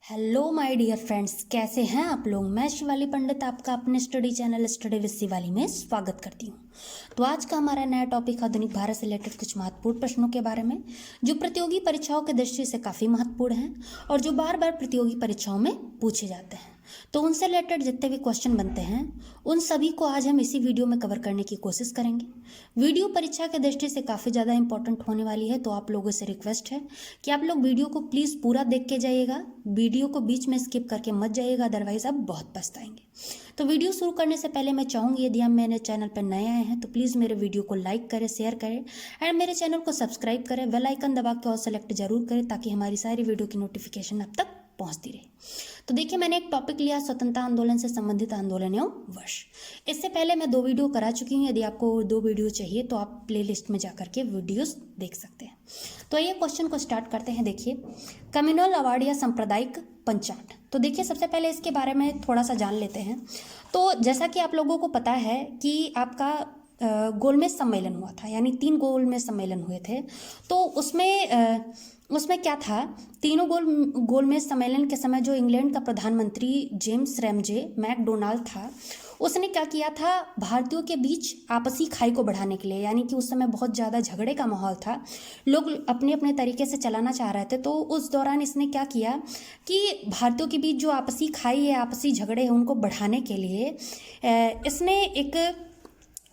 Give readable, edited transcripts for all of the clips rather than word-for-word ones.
Hello my dear friends, कैसे हैं आप लोग। मैं शिवाली पंडित आपका अपने study channel study with Shivali में स्वागत करती हूँ। तो आज का हमारा नया टॉपिक आधुनिक भारत से रिलेटेड कुछ महत्वपूर्ण प्रश्नों के बारे में, जो प्रतियोगी परीक्षाओं की दृष्टि से काफ़ी महत्वपूर्ण हैं और जो बार बार प्रतियोगी परीक्षाओं में पूछे जाते हैं। तो उनसे रिलेटेड जितने भी क्वेश्चन बनते हैं उन सभी को आज हम इसी वीडियो में कवर करने की कोशिश करेंगे। वीडियो परीक्षा की दृष्टि से काफ़ी ज़्यादा इंपॉर्टेंट होने वाली है, तो आप लोगों से रिक्वेस्ट है कि आप लोग वीडियो को प्लीज़ पूरा देख के जाइएगा, वीडियो को बीच में स्किप करके मत जाइएगा, अदरवाइज आप बहुत पछताएंगे। तो वीडियो शुरू करने से पहले मैं चाहूँगी, यदि आप मेरे चैनल पर नए आए हैं तो प्लीज़ मेरे वीडियो को लाइक करें, शेयर करें एंड मेरे चैनल को सब्सक्राइब करें, बेल आइकन दबा के ऑल सेलेक्ट जरूर करें ताकि हमारी सारी वीडियो की नोटिफिकेशन अब तक पहुंचती रहे। तो देखिए, मैंने एक टॉपिक लिया स्वतंत्रता आंदोलन से संबंधित आंदोलन एवं वर्ष। इससे पहले मैं 2 वीडियो करा चुकी हूँ, यदि आपको 2 वीडियो चाहिए तो आप प्लेलिस्ट में जाकर के वीडियोस देख सकते हैं। तो ये क्वेश्चन को स्टार्ट करते हैं। देखिए, कम्युनल अवार्ड या सांप्रदायिक पंचाट। तो देखिए, सबसे पहले इसके बारे में थोड़ा सा जान लेते हैं। तो जैसा कि आप लोगों को पता है कि आपका गोलमेज सम्मेलन हुआ था, यानी 3 गोलमेज सम्मेलन हुए थे। तो उसमें क्या था, तीनों गोलमेज सम्मेलन के समय जो इंग्लैंड का प्रधानमंत्री जेम्स रैमजे मैकडोनाल्ड था, उसने क्या किया था, भारतीयों के बीच आपसी खाई को बढ़ाने के लिए, यानी कि उस समय बहुत ज़्यादा झगड़े का माहौल था, लोग अपने अपने तरीके से चलाना चाह रहे थे। तो उस दौरान इसने क्या किया कि भारतीयों के बीच जो आपसी खाई है, आपसी झगड़े हैं, उनको बढ़ाने के लिए इसने एक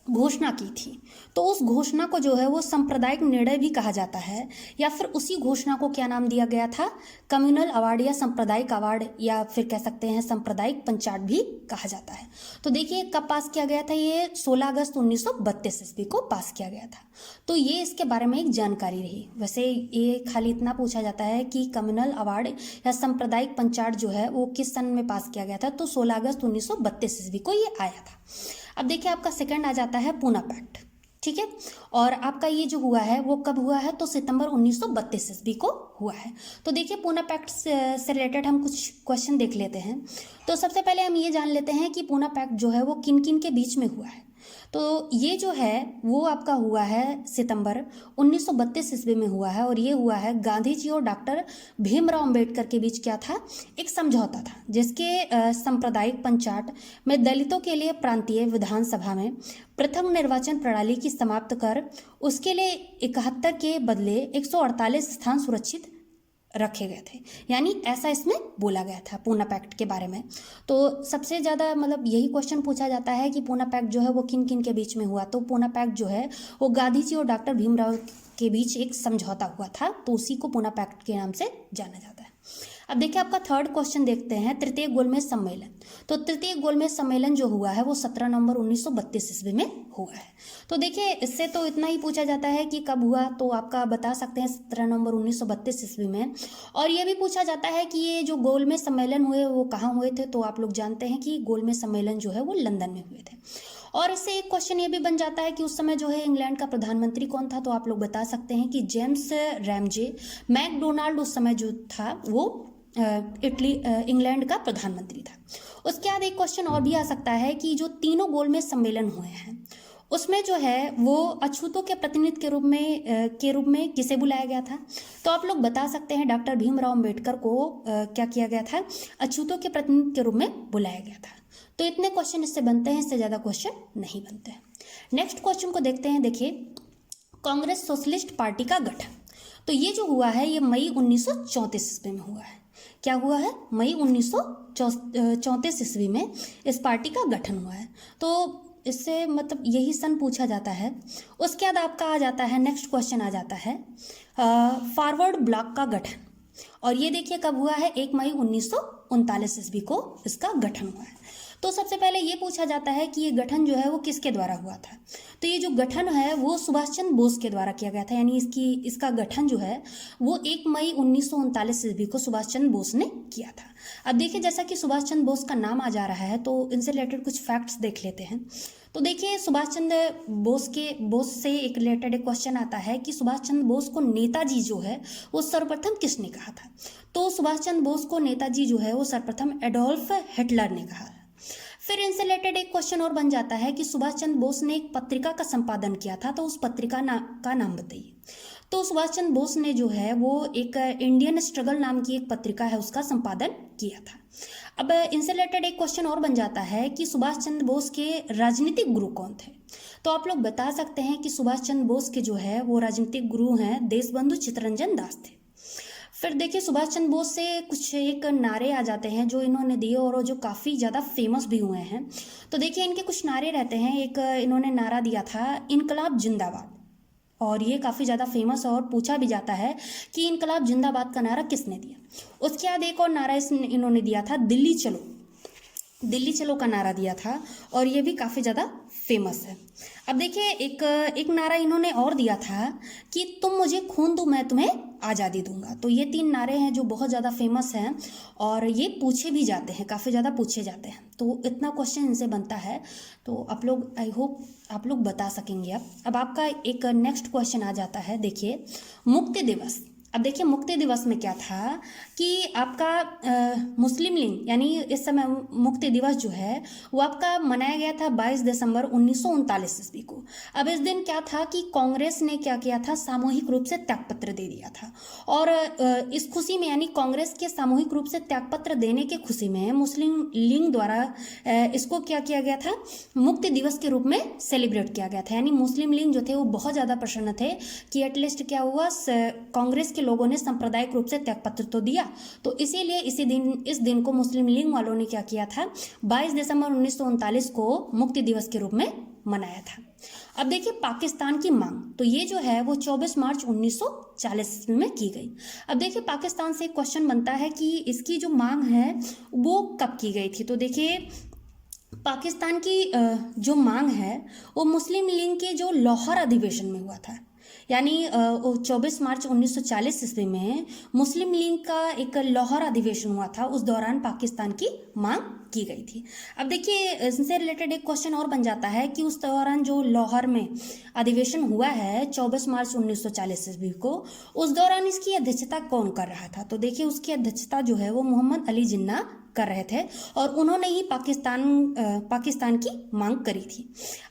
घोषणा की थी। तो उस घोषणा को जो है वो सांप्रदायिक निर्णय भी कहा जाता है, या फिर उसी घोषणा को क्या नाम दिया गया था, कम्युनल अवार्ड या सांप्रदायिक अवार्ड, या फिर कह सकते हैं सांप्रदायिक पंचाट भी कहा जाता है। तो देखिए, कब पास किया गया था, ये 16 अगस्त 1932 ईस्वी को पास किया गया था। तो ये इसके बारे में एक जानकारी रही। वैसे ये खाली इतना पूछा जाता है कि कम्युनल अवार्ड या सांप्रदायिक पंचाट जो है वो किस सन में पास किया गया था, तो 16 अगस्त 1932 ईस्वी को ये आया था। अब देखिए, आपका सेकंड आ जाता है पूना पैक्ट, ठीक है। और आपका ये जो हुआ है वो कब हुआ है, तो सितंबर 1932 ईस्वी को हुआ है। तो देखिए, पूना पैक्ट से रिलेटेड हम कुछ क्वेश्चन देख लेते हैं। तो सबसे पहले हम ये जान लेते हैं कि पूना पैक्ट जो है वो किन किन के बीच में हुआ है। तो ये जो है वो आपका हुआ है सितंबर 1932 ईस्वी में हुआ है, और ये हुआ है गांधी जी और डॉक्टर भीमराव अंबेडकर के बीच क्या था, एक समझौता था, जिसके सांप्रदायिक पंचाट में दलितों के लिए प्रांतीय विधानसभा में प्रथम निर्वाचन प्रणाली की समाप्त कर उसके लिए 71 के बदले 148 स्थान सुरक्षित रखे गए थे। यानी ऐसा इसमें बोला गया था पूना पैक्ट के बारे में। तो सबसे ज़्यादा मतलब यही क्वेश्चन पूछा जाता है कि पूना पैक्ट जो है वो किन किन के बीच में हुआ। तो पूना पैक्ट जो है वो गांधी जी और डॉक्टर भीमराव के बीच एक समझौता हुआ था, तो उसी को पूना पैक्ट के नाम से जाना जाता है। अब देखिए, आपका थर्ड क्वेश्चन देखते हैं, तृतीय गोलमेज सम्मेलन। तो तृतीय गोलमेज सम्मेलन जो हुआ है वो 17 नवंबर 1932 ईस्वी में हुआ है। तो देखिए, इससे तो इतना ही पूछा जाता है कि कब हुआ, तो आपका बता सकते हैं 17 नवंबर 1932 ईस्वी में। और ये भी पूछा जाता है कि ये जो गोलमेज सम्मेलन हुए वो कहाँ हुए थे, तो आप लोग जानते हैं कि गोलमेज सम्मेलन जो है वो लंदन में हुए थे। और इससे एक क्वेश्चन ये भी बन जाता है कि उस समय जो है इंग्लैंड का प्रधानमंत्री कौन था, तो आप लोग बता सकते हैं कि जेम्स रैमजे मैकडोनाल्ड उस समय जो था वो इंग्लैंड का प्रधानमंत्री था। उसके बाद एक क्वेश्चन और भी आ सकता है कि जो तीनों गोलमेज सम्मेलन हुए हैं उसमें जो है वो अछूतों के प्रतिनिधि के रूप में किसे बुलाया गया था, तो आप लोग बता सकते हैं डॉक्टर भीमराव अंबेडकर को क्या किया गया था, अछूतों के प्रतिनिधि के रूप में बुलाया गया था। तो इतने क्वेश्चन इससे बनते हैं, इससे ज़्यादा क्वेश्चन नहीं बनते हैं। नेक्स्ट क्वेश्चन को देखते हैं। देखिए, कांग्रेस सोशलिस्ट पार्टी का गठन। तो ये जो हुआ है ये मई 1934 ईस्वी में हुआ है। क्या हुआ है, मई 1934 ईस्वी में इस पार्टी का गठन हुआ है। तो इससे मतलब यही सन पूछा जाता है। उसके बाद आपका आ जाता है, नेक्स्ट क्वेश्चन आ जाता है फॉरवर्ड ब्लॉक का गठन। और ये देखिए कब हुआ है, 1 मई 1939 ईस्वी को इसका गठन हुआ है। तो सबसे पहले ये पूछा जाता है कि ये गठन जो है वो किसके द्वारा हुआ था। तो ये जो गठन है वो सुभाष चंद्र बोस के द्वारा किया गया था, यानी इसका गठन जो है वो 1 मई 1939 ईस्वी को सुभाष चंद्र बोस ने किया था। अब देखिए, जैसा कि सुभाष चंद्र बोस का नाम आ जा रहा है तो इनसे रिलेटेड कुछ फैक्ट्स देख लेते हैं। तो देखिए, सुभाष चंद्र बोस से एक रिलेटेड एक क्वेश्चन आता है कि सुभाष चंद्र बोस को नेताजी जो है वो सर्वप्रथम किसने कहा था। तो सुभाष चंद्र बोस को नेताजी जो है वो सर्वप्रथम एडोल्फ हिटलर ने कहा। फिर इनसे रिलेटेड एक क्वेश्चन और बन जाता है कि सुभाष चंद्र बोस ने एक पत्रिका का संपादन किया था, तो उस पत्रिका का नाम बताइए। तो सुभाष चंद्र बोस ने जो है वो एक इंडियन स्ट्रगल नाम की एक पत्रिका है उसका संपादन किया था। अब इनसे रिलेटेड एक क्वेश्चन और बन जाता है कि सुभाष चंद्र बोस के राजनीतिक गुरु कौन थे। तो आप लोग बता सकते हैं कि सुभाष चंद्र बोस के जो है वो राजनीतिक गुरु हैं देशबंधु चित्तरंजन दास थे। फिर देखिए सुभाष चंद्र बोस से कुछ एक नारे आ जाते हैं जो इन्होंने दिए और जो काफ़ी ज़्यादा फेमस भी हुए हैं। तो देखिए इनके कुछ नारे रहते हैं। एक इन्होंने नारा दिया था इनकलाब जिंदाबाद, और ये काफ़ी ज़्यादा फेमस और पूछा भी जाता है कि इनकलाब जिंदाबाद का नारा किसने दिया। उसके बाद एक और नारा इन्होंने दिया था दिल्ली चलो, दिल्ली चलो का नारा दिया था और ये भी काफ़ी ज़्यादा फेमस है। अब देखिए एक नारा इन्होंने और दिया था कि तुम मुझे खून दो मैं तुम्हें आज़ादी दूंगा। तो ये 3 नारे हैं जो बहुत ज़्यादा फेमस हैं और ये पूछे भी जाते हैं, काफ़ी ज़्यादा पूछे जाते हैं। तो इतना क्वेश्चन इनसे बनता है तो आप लोग, आई होप आप लोग बता सकेंगे। अब आपका एक नेक्स्ट क्वेश्चन आ जाता है, देखिए मुक्ति दिवस। अब देखिए मुक्ति दिवस में क्या था कि आपका मुस्लिम लीग यानी इस समय मुक्ति दिवस जो है वो आपका मनाया गया था 22 दिसंबर 1939 ईस्वी को। अब इस दिन क्या था कि कांग्रेस ने क्या किया था, सामूहिक रूप से त्यागपत्र दे दिया था और इस खुशी में यानी कांग्रेस के सामूहिक रूप से त्यागपत्र देने के खुशी में मुस्लिम लीग द्वारा इसको क्या किया गया था, मुक्ति दिवस के रूप में सेलिब्रेट किया गया था। यानी मुस्लिम लीग जो थे वो बहुत ज़्यादा प्रसन्न थे कि एटलीस्ट क्या हुआ, कांग्रेस के लोगों ने सांप्रदायिक रूप से त्यागपत्र तो दिया। तो इसीलिए इस दिन को मुस्लिम लीग वालों ने क्या किया था, 22 दिसंबर 1939 को मुक्ति दिवस के रूप में मनाया था। अब देखिए पाकिस्तान की मांग, तो ये जो है वो 24 मार्च 1940 में की गई। अब देखिए पाकिस्तान से एक क्वेश्चन बनता है कि इसकी जो मांग है वो कब की गई थी। तो देखिए पाकिस्तान की जो मांग है वो मुस्लिम लीग के जो लाहौर अधिवेशन में हुआ था। यानी 24 मार्च 1940 ईस्वी में मुस्लिम लीग का एक लाहौर अधिवेशन हुआ था, उस दौरान पाकिस्तान की मांग की गई थी। अब देखिए इससे रिलेटेड एक क्वेश्चन और बन जाता है कि उस दौरान जो लाहौर में अधिवेशन हुआ है 24 मार्च 1940 ईस्वी को, उस दौरान इसकी अध्यक्षता कौन कर रहा था। तो देखिए उसकी अध्यक्षता जो है वो मोहम्मद अली जिन्ना कर रहे थे और उन्होंने ही पाकिस्तान की मांग करी थी।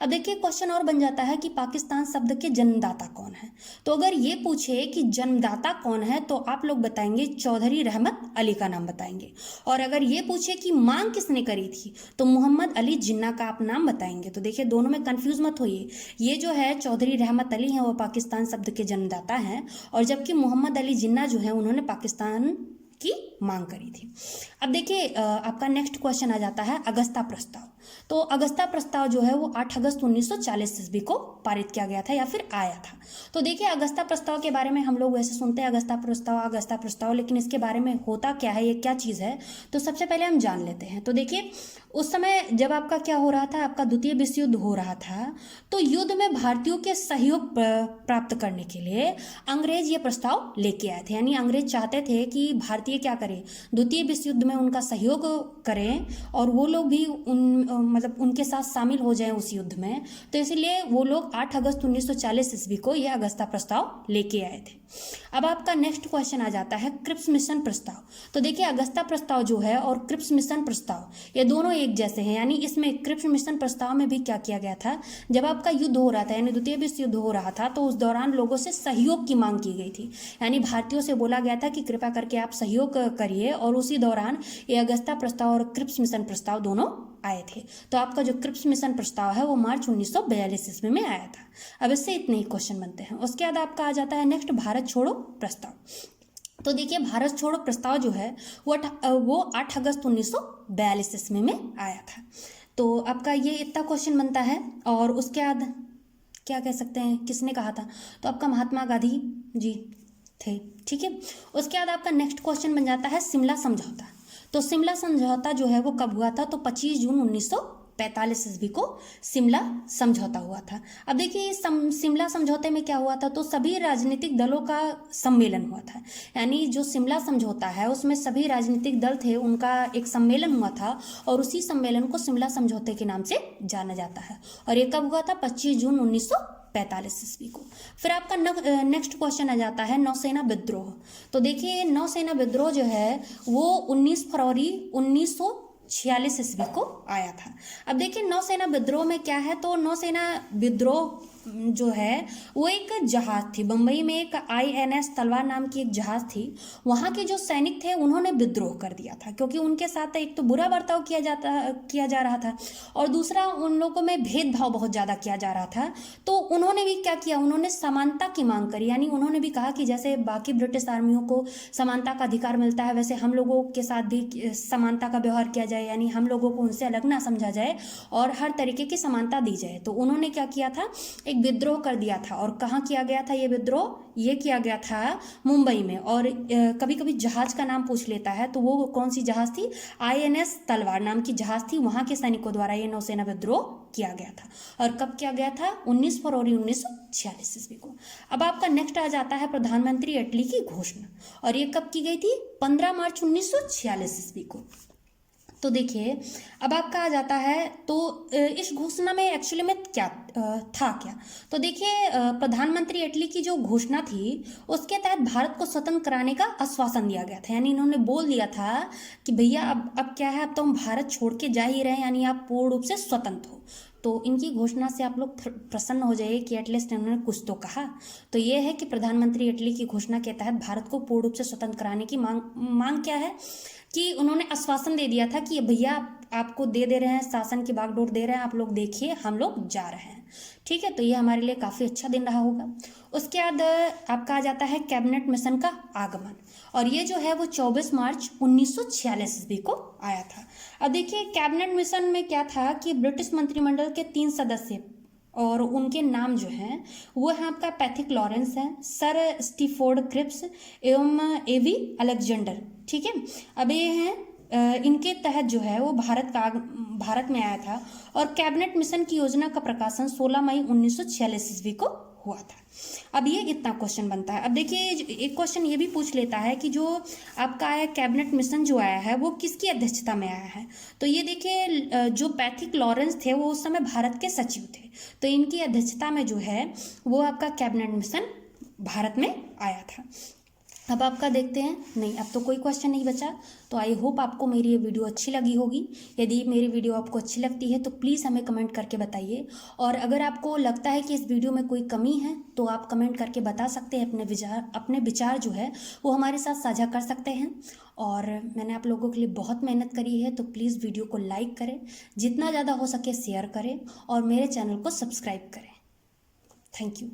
अब देखिए क्वेश्चन और बन जाता है कि पाकिस्तान शब्द के जन्मदाता कौन है। तो अगर ये पूछे कि जन्मदाता कौन है तो आप लोग बताएंगे चौधरी रहमत अली का नाम बताएंगे, और अगर ये पूछे कि मांग किसने करी थी तो मोहम्मद अली जिन्ना का आप नाम बताएंगे। तो देखिए दोनों में कंफ्यूज मत होइए, ये जो है चौधरी रहमत अली हैं वो पाकिस्तान शब्द के जन्मदाता हैं, और जबकि मोहम्मद अली जिन्ना जो है उन्होंने पाकिस्तान की मांग करी थी। अब देखिए आपका नेक्स्ट क्वेश्चन आ जाता है अगस्ता प्रस्ताव। तो अगस्ता प्रस्ताव जो है वो 8 अगस्त 1940 ईस्वी को पारित किया गया था या फिर आया था। तो देखिए अगस्ता प्रस्ताव के बारे में हम लोग वैसे सुनते हैं अगस्ता प्रस्ताव, लेकिन इसके बारे में होता क्या है, ये क्या चीज़ है, तो सबसे पहले हम जान लेते हैं। तो देखिए उस समय जब आपका क्या हो रहा था, आपका द्वितीय विश्व युद्ध हो रहा था, तो युद्ध में भारतीयों के सहयोग प्राप्त करने के लिए अंग्रेज ये प्रस्ताव लेके आए थे। यानी अंग्रेज चाहते थे कि भारतीय क्या करें, द्वितीय विश्व युद्ध में उनका सहयोग करें और वो लोग भी मतलब उनके साथ शामिल हो जाएं उस युद्ध में। तो इसलिए वो लोग 8 अगस्त 1940 ईस्वी को यह अगस्ता प्रस्ताव लेके आए थे। अब आपका नेक्स्ट क्वेश्चन आ जाता है क्रिप्स मिशन प्रस्ताव। तो देखिए अगस्ता प्रस्ताव जो है और क्रिप्स मिशन प्रस्ताव ये दोनों एक जैसे हैं। यानी इसमें क्रिप्स मिशन प्रस्ताव में भी क्या किया गया था, जब आपका युद्ध हो रहा था यानी द्वितीय विश्व युद्ध हो रहा था, तो उस दौरान लोगों से सहयोग की मांग की गई थी। यानी भारतीयों से बोला गया था कि कृपया करके आप सहयोग करिए, और उसी दौरान ये अगस्ता प्रस्ताव और क्रिप्स मिशन प्रस्ताव दोनों आए थे। तो आपका जो क्रिप्स मिशन प्रस्ताव है वो मार्च 1942 ईस्वी में आया था। अब इससे इतने ही क्वेश्चन बनते हैं। उसके बाद आपका आ जाता है नेक्स्ट भारत छोड़ो प्रस्ताव। तो देखिए भारत छोड़ो प्रस्ताव जो है वो 8 अगस्त 1942 ईस्वी में आया था। तो आपका ये इतना क्वेश्चन बनता है। और उसके बाद क्या कह सकते हैं, किसने कहा था, तो आपका महात्मा गांधी जी थे। ठीक है, उसके बाद आपका नेक्स्ट क्वेश्चन बन जाता है शिमला समझौता। तो शिमला समझौता जो है वो कब हुआ था, तो 25 जून 1945 ईस्वी को शिमला समझौता हुआ था। अब देखिए शिमला समझौते में क्या हुआ था, तो सभी राजनीतिक दलों का सम्मेलन हुआ था। यानी जो शिमला समझौता है उसमें सभी राजनीतिक दल थे, उनका एक सम्मेलन हुआ था और उसी सम्मेलन को शिमला समझौते के नाम से जाना जाता है। और ये कब हुआ था, 25 जून 1945 ईस्वी को। फिर आपका नेक्स्ट क्वेश्चन आ जाता है नौसेना विद्रोह। तो देखिए नौसेना विद्रोह जो है वो 19 फरवरी 1946 ईस्वी को आया था। अब देखिए नौसेना विद्रोह में क्या है, तो नौसेना विद्रोह जो है वो एक जहाज थी। बम्बई में एक INS तलवार नाम की एक जहाज थी। वहाँ के जो सैनिक थे उन्होंने विद्रोह कर दिया था, क्योंकि उनके साथ एक तो बुरा बर्ताव किया जा रहा था, और दूसरा उन लोगों में भेदभाव बहुत ज़्यादा किया जा रहा था। तो उन्होंने भी क्या किया, उन्होंने समानता की मांग करी। यानी उन्होंने भी कहा कि जैसे बाकी ब्रिटिश आर्मियों को समानता का अधिकार मिलता है, वैसे हम लोगों के साथ भी समानता का व्यवहार किया जाए, यानी हम लोगों को उनसे अलग ना समझा जाए और हर तरीके की समानता दी जाए। तो उन्होंने क्या किया था, एक विद्रोह कर दिया था। और कहाँ किया गया था ये विद्रोह? ये किया गया था मुंबई में। और कभी कभी जहाज का नाम पूछ लेता है, तो वो कौन सी जहाज थी? INS तलवार नाम की जहाज थी। वहां के सैनिकों द्वारा ये नौसेना विद्रोह किया गया था। और कब किया गया था? 19 फरवरी 1946 ईस्वी को। अब आपका नेक्स्ट आ जाता है प्रधानमंत्री अटली की घोषणा। और ये कब की गई थी? 15 मार्च 1946 ईस्वी को। तो देखिए, अब आपका आ जाता है, तो इस घोषणा में एक्चुअली में क्या था क्या? तो देखिए, प्रधानमंत्री अटली की जो घोषणा थी उसके तहत भारत को स्वतंत्र कराने का आश्वासन दिया गया था। यानी इन्होंने बोल दिया था कि भैया अब क्या है, अब तो हम भारत छोड़ के जा ही रहे हैं, यानी आप पूर्ण रूप से स्वतंत्र हो। तो इनकी घोषणा से आप लोग प्रसन्न हो जाइए कि एटलीस्ट इन्होंने कुछ तो कहा। तो ये है कि प्रधानमंत्री अटली की घोषणा के तहत भारत को पूर्ण रूप से स्वतंत्र कराने की मांग क्या है कि उन्होंने आश्वासन दे दिया था कि भैया आपको दे रहे हैं, शासन की बागडोर दे रहे हैं, आप लोग देखिए, हम लोग जा रहे हैं। ठीक है, तो ये हमारे लिए काफ़ी अच्छा दिन रहा होगा। उसके बाद आपका आ जाता है कैबिनेट मिशन का आगमन। और ये जो है वो 24 मार्च 1946 ईस्वी को आया था। अब देखिए, कैबिनेट मिशन में क्या था कि ब्रिटिश मंत्रिमंडल के 3 सदस्य और उनके नाम जो हैं वो है आपका पैथिक लॉरेंस हैं, सर स्टीफोर्ड क्रिप्स एवं AV अलेक्जेंडर। ठीक है, अब ये हैं इनके तहत जो है वो भारत में आया था। और कैबिनेट मिशन की योजना का प्रकाशन 16 मई 1946 ईस्वी को हुआ था। अब ये इतना क्वेश्चन बनता है। अब देखिए, एक क्वेश्चन ये भी पूछ लेता है कि जो आपका आया कैबिनेट मिशन जो आया है वो किसकी अध्यक्षता में आया है? तो ये देखिए, जो पैथिक लॉरेंस थे वो उस समय भारत के सचिव थे। तो इनकी अध्यक्षता में जो है वो आपका कैबिनेट मिशन भारत में आया था। अब आपका देखते हैं, नहीं अब तो कोई क्वेश्चन नहीं बचा। तो आई होप आपको मेरी ये वीडियो अच्छी लगी होगी। यदि मेरी वीडियो आपको अच्छी लगती है तो प्लीज़ हमें कमेंट करके बताइए। और अगर आपको लगता है कि इस वीडियो में कोई कमी है तो आप कमेंट करके बता सकते हैं। अपने विचार जो है वो हमारे साथ साझा कर सकते हैं। और मैंने आप लोगों के लिए बहुत मेहनत करी है, तो प्लीज़ वीडियो को लाइक करें, जितना ज़्यादा हो सके शेयर करें और मेरे चैनल को सब्सक्राइब करें। Thank you.